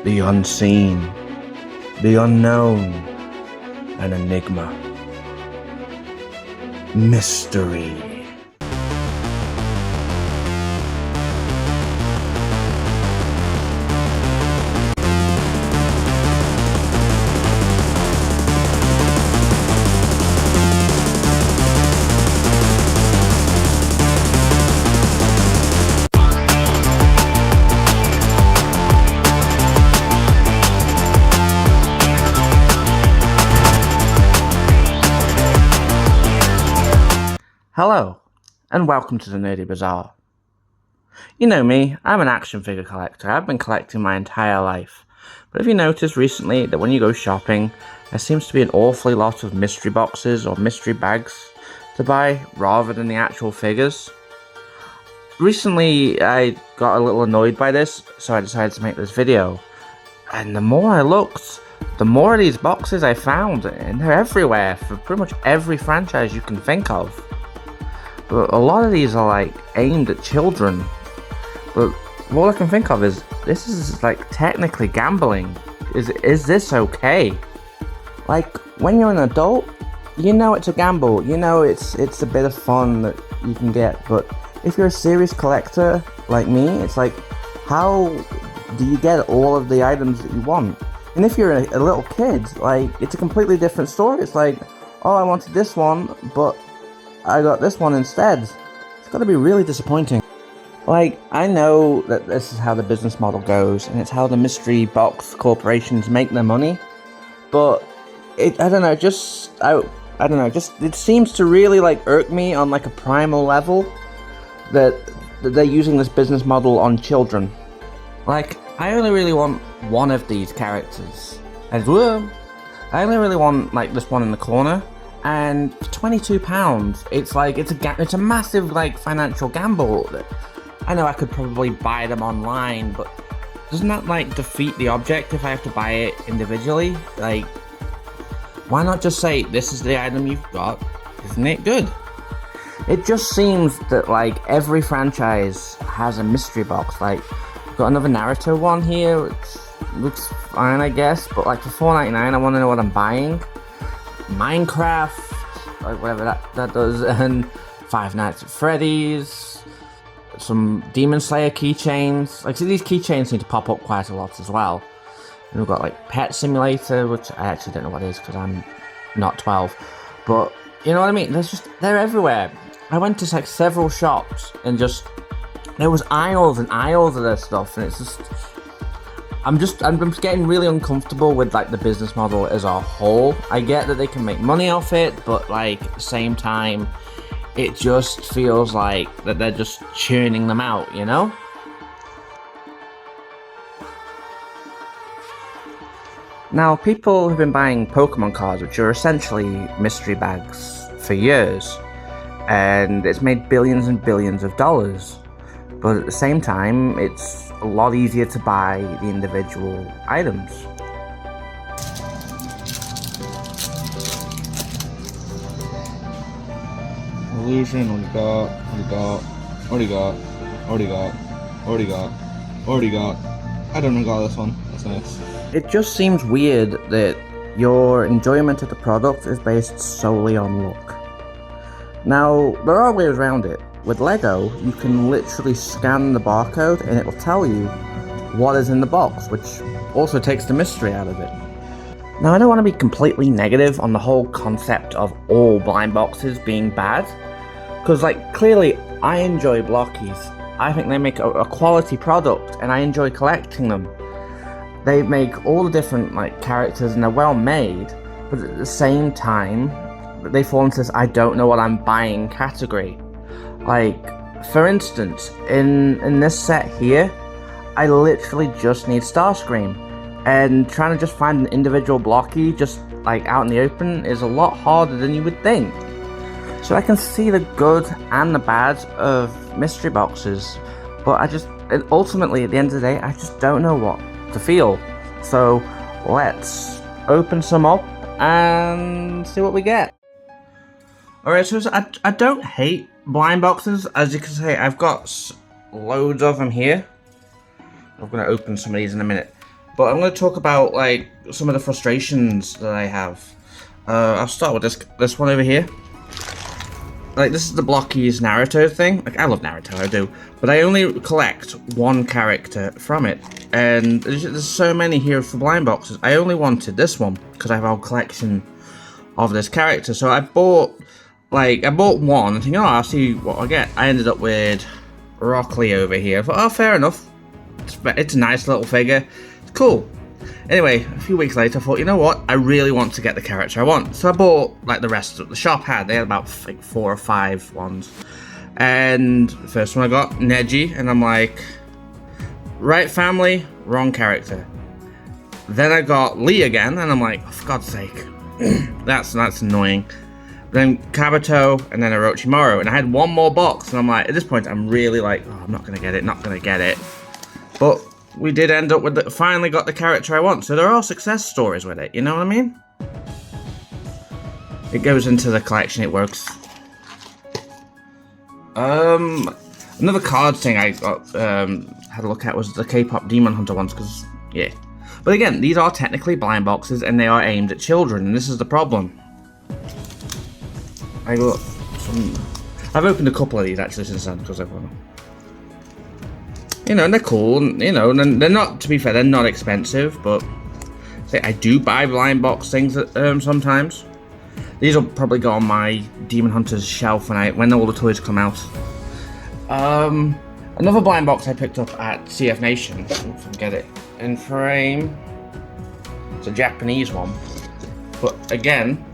the unseen, the unknown, an enigma. Mystery. Hello, and welcome to the Nerdy Bazaar. You know me, I'm an action figure collector. I've been collecting my entire life. But have you noticed recently that when you go shopping, there seems to be an awfully lot of mystery boxes or mystery bags to buy rather than the actual figures? Recently, I got a little annoyed by this, so I decided to make this video. And the more I looked, the more of these boxes I found, and they're everywhere for pretty much every franchise you can think of. But a lot of these are like aimed at children. But all I can think of is this is like technically gambling. Is this okay? Like when you're an adult, you know it's a gamble. You know it's a bit of fun that you can get. But if you're a serious collector like me, it's like, how do you get all of the items that you want? And if you're a little kid, like, it's a completely different story. It's like, oh, I wanted this one, but I got this one instead. It's got to be really disappointing. Like, I know that this is how the business model goes, and it's how the mystery box corporations make their money, but I don't know, it seems to really like irk me on like a primal level that they're using this business model on children. Like, I only really want one of these characters. I only really want like this one in the corner. And for £22, it's a massive like financial gamble. I know I could probably buy them online, but doesn't that like defeat the object if I have to buy it individually? Like, why not just say, this is the item you've got, isn't it good? It just seems that like every franchise has a mystery box. Like, we've got another Naruto one here, which looks fine I guess, but like for $4.99 I want to know what I'm buying. Minecraft, like whatever that does, and Five Nights at Freddy's, some Demon Slayer keychains. Like, see, these keychains seem to pop up quite a lot as well. And we've got like Pet Simulator, which I actually don't know what it is because I'm not 12, but you know what I mean. They're everywhere. I went to like several shops and just there was aisles and aisles of their stuff, and it's just I'm getting really uncomfortable with like the business model as a whole. I get that they can make money off it, but like at the same time, it just feels like that they're just churning them out, you know? Now, people have been buying Pokemon cards, which are essentially mystery bags, for years, and it's made billions and billions of dollars. But at the same time, it's a lot easier to buy the individual items. Illusion, already got. I don't know, got this one. That's nice. It just seems weird that your enjoyment of the product is based solely on luck. Now, there are ways around it. With Lego, you can literally scan the barcode and it will tell you what is in the box, which also takes the mystery out of it. Now, I don't want to be completely negative on the whole concept of all blind boxes being bad, because like clearly I enjoy blockies. I think they make a quality product and I enjoy collecting them. They make all the different like characters and they're well made, but at the same time they fall into this I don't know what I'm buying category. Like, for instance, in this set here, I literally just need Starscream, and trying to just find an individual blocky just like out in the open is a lot harder than you would think. So I can see the good and the bad of mystery boxes, but ultimately at the end of the day, I just don't know what to feel. So let's open some up and see what we get. Alright, so I don't hate blind boxes. As you can see, I've got loads of them here. I'm going to open some of these in a minute. But I'm going to talk about like some of the frustrations that I have. I'll start with this one over here. Like, this is the Blockies Naruto thing. Like, I love Naruto, I do. But I only collect one character from it. And there's so many here for blind boxes. I only wanted this one because I have a whole collection of this character. So I bought one and thinking, oh, I'll see what I get. I ended up with Rock Lee over here. I thought, oh, fair enough. It's a nice little figure. It's cool. Anyway, a few weeks later, I thought, you know what? I really want to get the character I want. So I bought, like the rest of the shop had. They had about like 4 or 5 ones. And the first one I got, Neji. And I'm like, right family, wrong character. Then I got Lee again. And I'm like, oh, for God's sake. that's annoying. Then Kabuto. And then Orochimaru. And I had one more box. And I'm like, at this point, I'm really like, oh, I'm not going to get it. But we did end up with finally got the character I want, so there are success stories with it, you know what I mean? It goes into the collection, it works. Another card thing I got, had a look at was the K-pop Demon Hunter ones, because, yeah. But again, these are technically blind boxes, and they are aimed at children, and this is the problem. I've opened a couple of these, actually, since then, because I've won them. You know, and they're cool, and, you know, and they're not, to be fair, they're not expensive, but I do buy blind box things sometimes. These will probably go on my Demon Hunters shelf when all the toys come out. Another blind box I picked up at CF Nation, if I can get it in frame. It's a Japanese one, but again,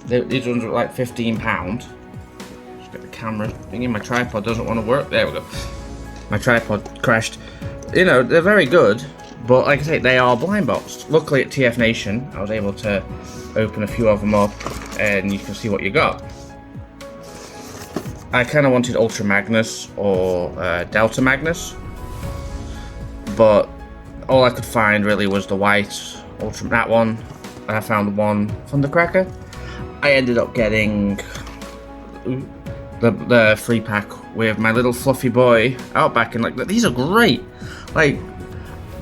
these ones are like £15. Just get the camera thingy, my tripod doesn't want to work, there we go. My tripod crashed. You know, they're very good, but like I say, they are blind boxed. Luckily at TF Nation, I was able to open a few of them up, and you can see what you got. I kind of wanted Ultra Magnus or Delta Magnus, but all I could find really was the white Ultra, that one, and I found one Thundercracker. I ended up getting the free pack with my little fluffy boy Outback, and like, these are great. Like,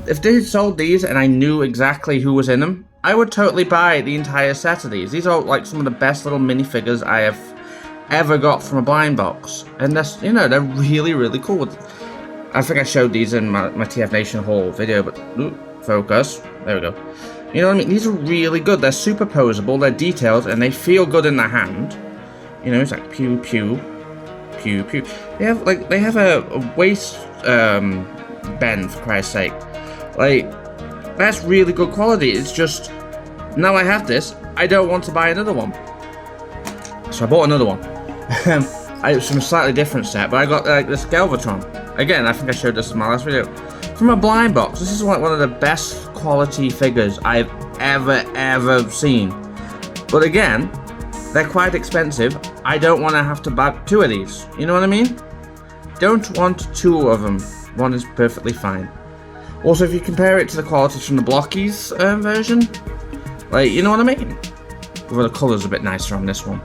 if they had sold these and I knew exactly who was in them, I would totally buy the entire set of these. These are like some of the best little minifigures I have ever got from a blind box, and that's, you know, they're really, really cool. I think I showed these in my TF Nation haul video, but focus, there we go. You know what I mean? These are really good. They're super posable, they're detailed, and they feel good in the hand. You know, it's like pew pew, pew pew. They have a waist bend, for Christ's sake. Like, that's really good quality. It's just, now I have this, I don't want to buy another one. So I bought another one. It's from a slightly different set, but I got this Galvatron. Again, I think I showed this in my last video. From a blind box. This is like one of the best quality figures I've ever seen. But again, they're quite expensive. I don't want to have to buy 2 of these. You know what I mean? Don't want 2 of them. One is perfectly fine. Also, if you compare it to the quality from the Blockies version, like, you know what I mean? Well, the colour's a bit nicer on this one.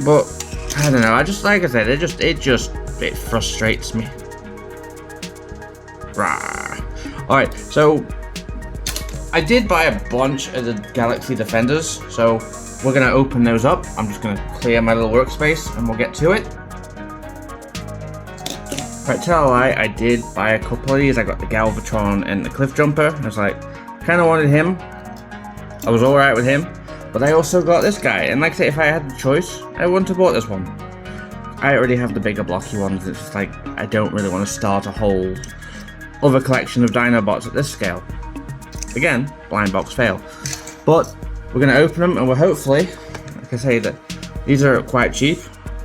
But, I don't know, like I said, it frustrates me. Alright, so I did buy a bunch of the Galaxy Defenders, so we're going to open those up. I'm just going to clear my little workspace and we'll get to it. Right, tell a lie, I did buy a couple of these. I got the Galvatron and the Cliff Jumper. I was like, kind of wanted him. I was alright with him. But I also got this guy, and like I say, if I had the choice, I wouldn't have bought this one. I already have the bigger blocky ones. It's just like, I don't really want to start a whole other collection of Dinobots at this scale. Again, blind box fail. But we're going to open them, and we'll hopefully, like I say, that these are quite cheap.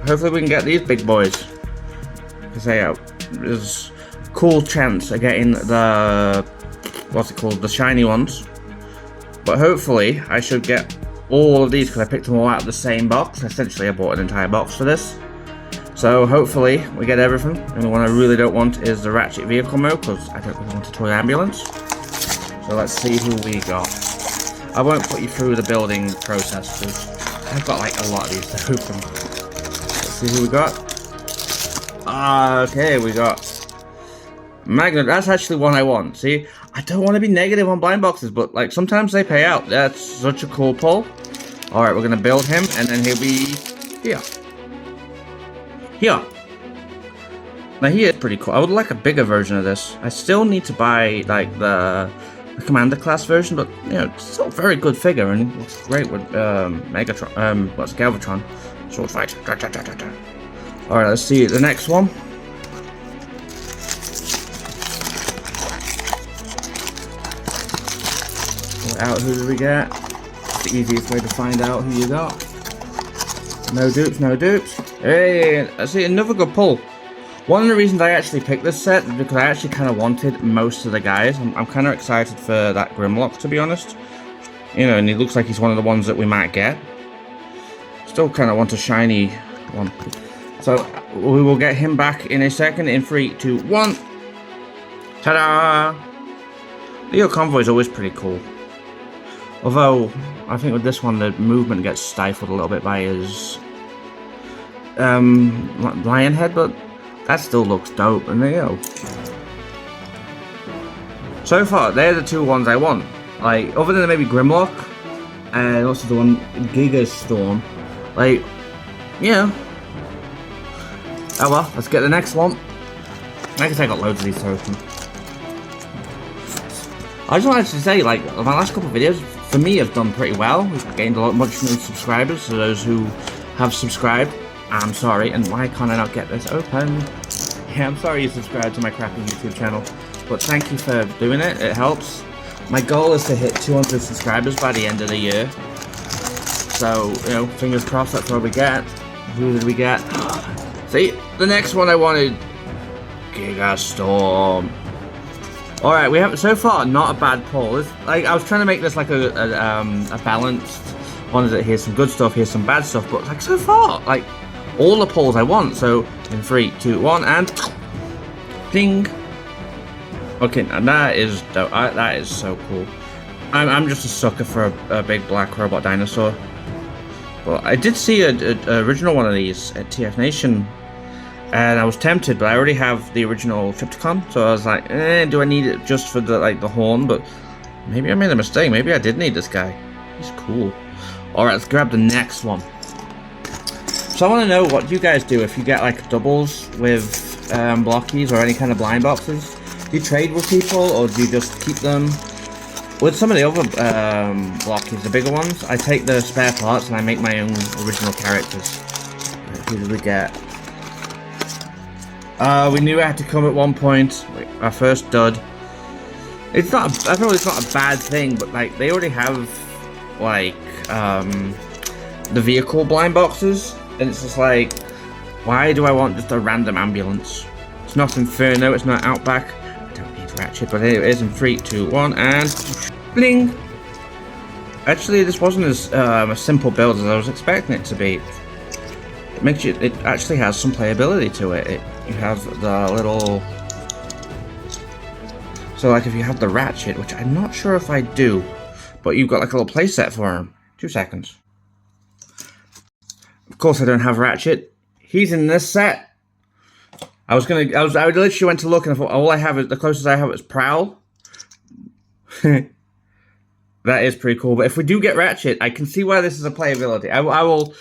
Hopefully we can get these big boys. Like I say, there's a cool chance of getting the, what's it called, the shiny ones. But hopefully I should get all of these because I picked them all out of the same box. Essentially I bought an entire box for this. So hopefully we get everything. And the one I really don't want is the Ratchet Vehicle mode because I don't really want a toy ambulance. So let's see who we got. I won't put you through the building process because I've got like a lot of these to open. Let's see who we got. Okay, we got Magnet, that's actually one I want. See, I don't want to be negative on blind boxes, but like sometimes they pay out. That's such a cool pull. Alright, we're gonna build him, and then he'll be here. Here. Now he is pretty cool. I would like a bigger version of this. I still need to buy like the Commander class version, but you know, it's still a very good figure and it looks great with Megatron. What's Galvatron? Sword fight. Alright, let's see the next one. Out, who do we get? It's the easiest way to find out who you got. No dupes, no dupes. Hey, I see another good pull. One of the reasons I actually picked this set is because I actually kind of wanted most of the guys. I'm kind of excited for that Grimlock, to be honest. You know, and he looks like he's one of the ones that we might get. Still kind of want a shiny one. So we will get him back in a second. In 3, 2, 1. Ta-da! Leo Convoy is always pretty cool. Although, I think with this one, the movement gets stifled a little bit by his lion head, but that still looks dope, and there you go. So far, they're the two ones I want. Like, other than maybe Grimlock, and also the one Giga Storm. Like, yeah. Oh well, let's get the next one. I guess I got loads of these token. I just wanted to say, like, my last couple of videos, for me, have done pretty well. We've gained much new subscribers, so those who have subscribed, I'm sorry, and why can't I not get this open? Yeah, I'm sorry you subscribed to my crappy YouTube channel, but thank you for doing it, it helps. My goal is to hit 200 subscribers by the end of the year. So, you know, fingers crossed that's what we get. Who did we get? See, the next one I wanted, Giga Storm. Alright, we have, so far, not a bad pull. It's, like, I was trying to make this like a balanced one. That here's some good stuff, here's some bad stuff, but like so far, like, all the pulls I want. So, in 3, 2, 1, and ding. Okay, and that is dope. That is so cool. I'm just a sucker for a big black robot dinosaur. But I did see an original one of these at TF Nation, and I was tempted, but I already have the original Trypticon, so I was like, do I need it just for the horn? But maybe I made a mistake. Maybe I did need this guy. He's cool. Alright, let's grab the next one. So I want to know, what do you guys do if you get like doubles with blockies or any kind of blind boxes? Do you trade with people, or do you just keep them? With some of the other blockies, the bigger ones, I take the spare parts and I make my own original characters. Who did we get? We knew it had to come at one point. Our first dud. It's not. I feel it's not a bad thing, but like they already have like the vehicle blind boxes, and it's just like, why do I want just a random ambulance? It's not Inferno. It's not Outback. I don't need Ratchet, but it is in 3, 2, 1, and bling. Actually, this wasn't as a simple build as I was expecting it to be. It makes you. It actually has some playability to it. You have the little. So, like, if you have the Ratchet, which I'm not sure if I do, but you've got like a little playset for him. 2 seconds. Of course, I don't have Ratchet. He's in this set. I literally went to look and I thought, all I have is the closest I have is Prowl. That is pretty cool. But if we do get Ratchet, I can see why this is a playability. I will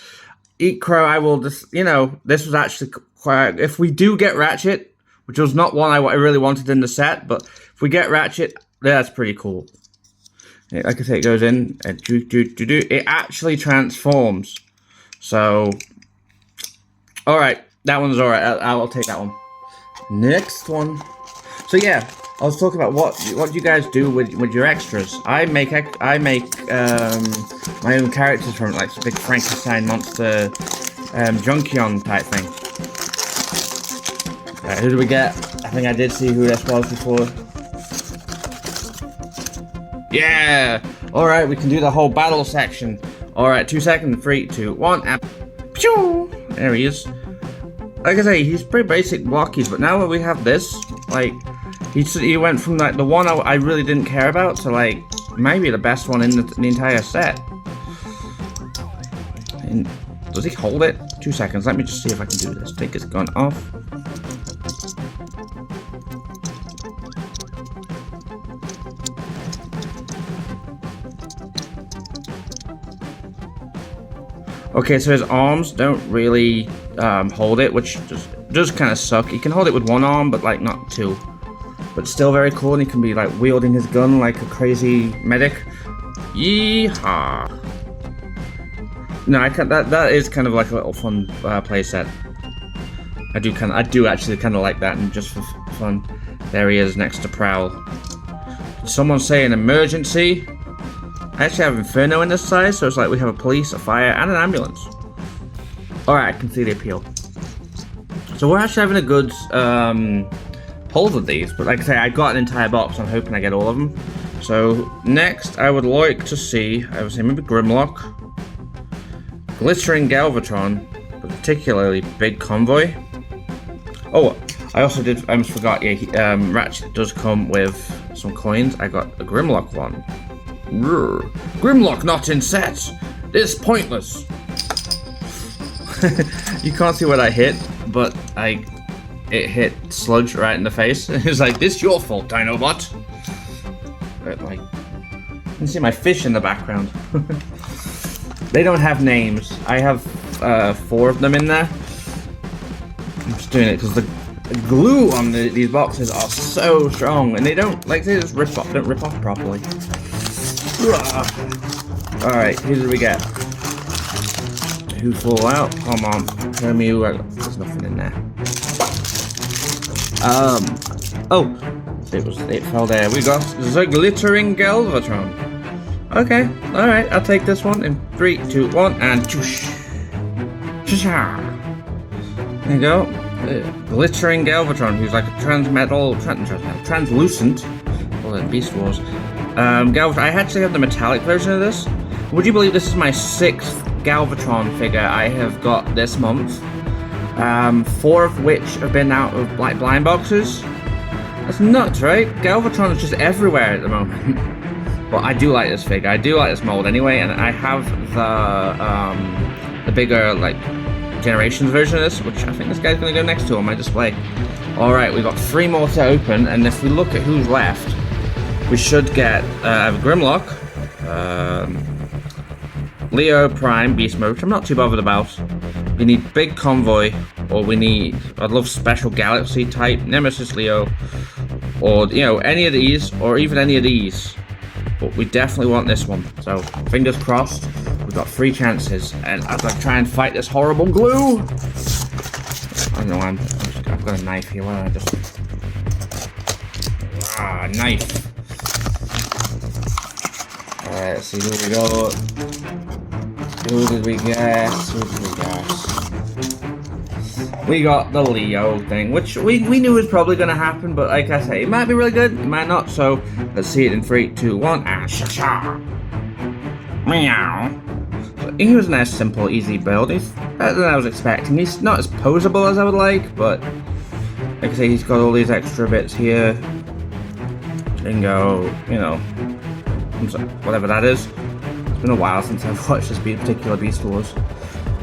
eat crow. I will just, you know, this was actually quite. If we do get Ratchet, which was not one I really wanted in the set, but if we get Ratchet, that's pretty cool. Like I say, it goes in and it actually transforms. So, all right, that one's all right. I'll take that one. Next one. So yeah, I was talking about what you guys do with your extras. I make my own characters from like big Frankenstein monster, Junkion type thing. Right, who do we get? I think I did see who this was before. Yeah! Alright, we can do the whole battle section. Alright, 2 seconds, 3, 2, 1, and pew! There he is. Like I say, he's pretty basic blockies, but now that we have this, like, he went from like the one I really didn't care about to like maybe the best one in the entire set. And does he hold it? 2 seconds, let me just see if I can do this. Take his gun off. Okay, so his arms don't really hold it, which just kind of suck. He can hold it with one arm, but like not two. But still very cool, and he can be like wielding his gun like a crazy medic. Yeehaw! No, I can. That is kind of like a little fun playset. I do actually kind of like that, and just for fun, there he is next to Prowl. Did someone say an emergency? I actually have Inferno in this size, so it's like we have a police, a fire, and an ambulance. Alright, I can see the appeal. So we're actually having a good pull with these, but like I say, I got an entire box, I'm hoping I get all of them. So next, I would like to see, I would say maybe Grimlock, Glittering Galvatron, but particularly Big Convoy. Oh, I also did, I almost forgot, yeah, Ratchet does come with some coins. I got a Grimlock one. Rrr. Grimlock not in set! This pointless! You can't see what I hit, but it hit Sludge right in the face. It's like, this your fault, Dinobot! But like, you can see my fish in the background. They don't have names. I have 4 of them in there. I'm just doing it because the glue on these boxes are so strong, and they don't, like, they just don't rip off properly. Alright, who did we get? Who fall out? Come on, show me who I got. There's nothing in there. Oh, it fell there. We got the Glittering Galvatron. Okay, alright, I'll take this one in 3, 2, 1, and choosh. There you go. Glittering Galvatron, who's like a translucent. Well, in Beast Wars. Galvatron. I actually have the metallic version of this. Would you believe this is my 6th Galvatron figure I have got this month? 4 of which have been out of blind boxes. That's nuts, right? Galvatron is just everywhere at the moment. But I do like this figure. I do like this mold anyway, and I have the bigger like Generations version of this, which I think this guy's gonna go next to on my display. All right, we've got 3 more to open, and if we look at who's left, we should get Grimlock, Leo Prime Beast Mode, which I'm not too bothered about. We need Big Convoy, or I'd love Special Galaxy type, Nemesis Leo, or, you know, any of these, or even any of these. But we definitely want this one, so fingers crossed. We've got 3 chances, and as I try and fight this horrible glue. I know I've got a knife here. Why don't I just knife? Alright, let's see who we got. Who did we guess? We got the Leo thing, which we knew was probably going to happen, but like I say, it might be really good, it might not, so let's see it in 3, 2, 1, and sha-sha! Meow! So he was a nice, simple, easy build. He's better than I was expecting. He's not as posable as I would like, but like I say, he's got all these extra bits here. Bingo, you know, whatever that is. It's been a while since I've watched this particular Beast Wars,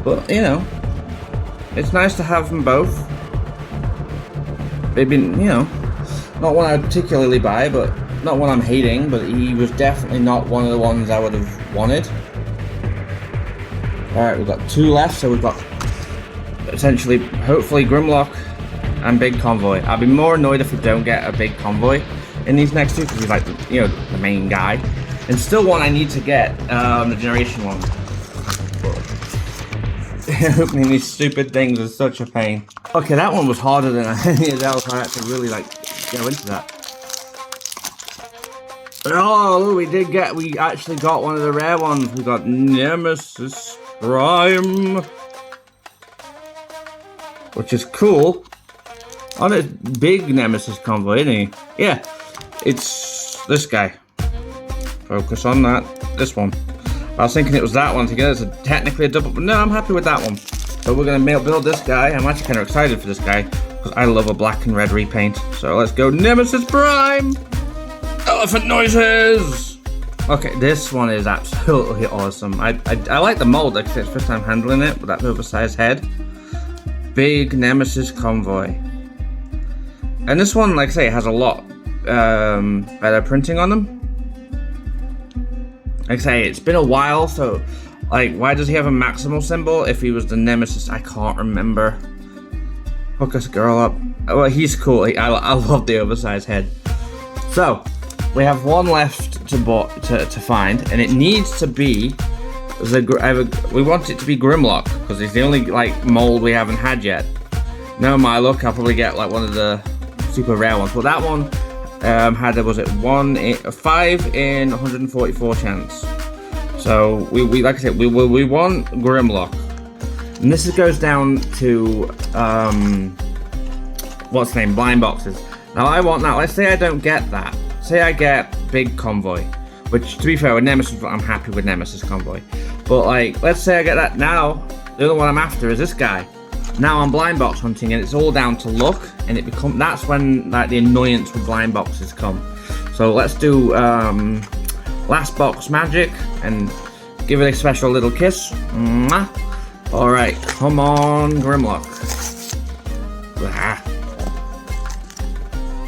but you know, it's nice to have them both. They've been, you know, not one I'd particularly buy, but not one I'm hating, but he was definitely not one of the ones I would have wanted. Alright, we've got 2 left, so we've got essentially, hopefully, Grimlock and Big Convoy. I'll be more annoyed if we don't get a Big Convoy in these next 2, because he's like, you know, the main guy. And still one I need to get, the Generation one. Opening these stupid things is such a pain. Okay, that one was harder than any else. I had to really like go into that. Oh, we actually got one of the rare ones. We got Nemesis Prime, which is cool. Oh, it's big Nemesis Convoy, isn't he? Yeah, it's this guy. Focus on that. This one. I was thinking it was that one together. It's technically a double, but no, I'm happy with that one. So we're gonna build this guy. I'm actually kind of excited for this guy because I love a black and red repaint. So let's go Nemesis Prime. Elephant noises. Okay, this one is absolutely awesome. I like the mold. Like I said, it's first time handling it with that oversized head. Big Nemesis Convoy. And this one, like I say, has a lot better printing on them. Like I say, it's been a while, so Like, why does he have a maximal symbol if he was the nemesis? I can't remember. Hook us girl up. Oh, well, he's cool. I love the oversized head. So, we have one left to find, and it needs to be we want it to be Grimlock, because he's the only like mold we haven't had yet. No, my luck, I'll probably get like one of the super rare ones. But that one had, was it 5 in 144 chance. So we like I said, we want Grimlock, and this goes down to what's the name, blind boxes. Now I want that. Let's say I don't get that. Say I get Big Convoy, which to be fair with Nemesis, I'm happy with Nemesis Convoy. But like, let's say I get that now. The other one I'm after is this guy. Now I'm blind box hunting, and it's all down to luck, and that's when like the annoyance with blind boxes come. So let's do last box magic and give it a special little kiss. Mwah. All right, come on, Grimlock.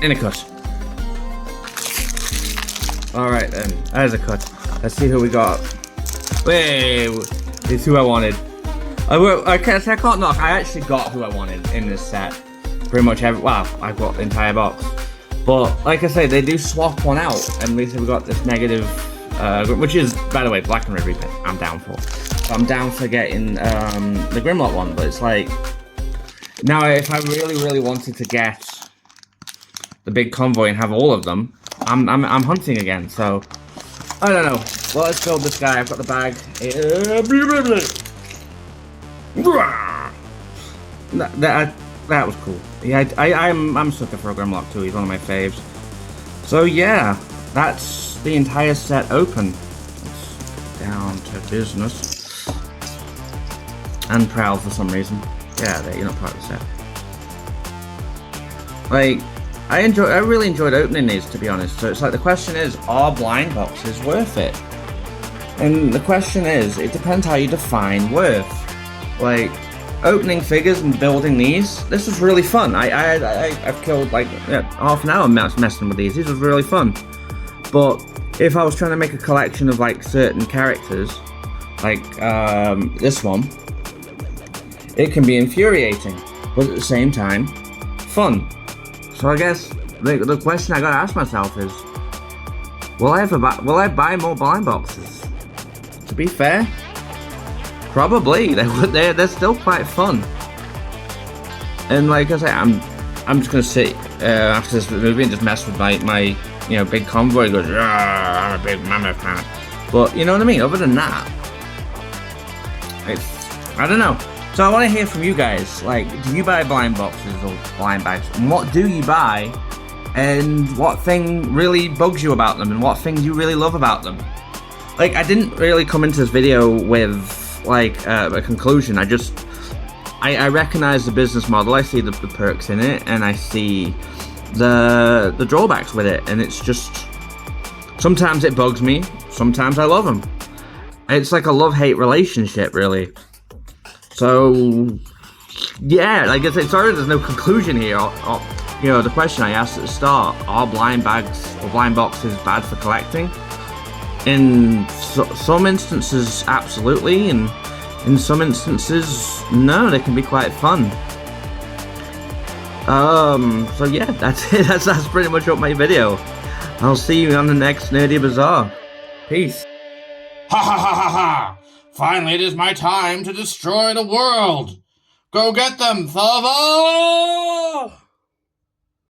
In a cut. All right then, there's a cut. Let's see who we got. Wait, it's who I wanted. I can't knock. I actually got who I wanted in this set. Pretty much well, I've got the entire box. But like I say, they do swap one out, and at least we got this negative, which is, by the way, Black and Red Repaint. I'm down for. I'm down for getting the Grimlock one, but it's like now if I really wanted to get the Big Convoy and have all of them, I'm hunting again. So I don't know. Well, let's build this guy. I've got the bag. That was cool. Yeah, I'm a sucker for a Grimlock too. He's one of my faves. So yeah, that's the entire set open. Let's get down to business. And Prowl for some reason. Yeah, you're not part of the set. Like, I really enjoyed opening these, to be honest. So it's like the question is, are blind boxes worth it? And the question is, it depends how you define worth. Like, opening figures and building these, this was really fun. I've killed like half an hour messing with these. These was really fun. But if I was trying to make a collection of like certain characters, like this one, it can be infuriating, but at the same time, fun. So I guess the question I gotta ask myself is, will I buy more blind boxes? To be fair, probably. They're still quite fun. And like I say, I'm just gonna sit after this movie and just mess with my Big Convoy. Goes, I'm a big mammoth fan. But you know what I mean. Other than that, I don't know. So I want to hear from you guys. Like, do you buy blind boxes or blind bags? And what do you buy? And what thing really bugs you about them? And what thing do you really love about them? Like, I didn't really come into this video with like a conclusion. I recognize the business model. I see the perks in it, and I see the drawbacks with it. And it's just, sometimes it bugs me. Sometimes I love them. It's like a love-hate relationship, really. So, yeah, like I said, sorry there's no conclusion here. The question I asked at the start, are blind bags or blind boxes bad for collecting? In some instances, absolutely, and in some instances, no, they can be quite fun. So yeah, that's it. That's pretty much up my video. I'll see you on the next Nerdy Bazaar. Peace. Ha ha ha ha ha! Finally, it is my time to destroy the world! Go get them, Thava!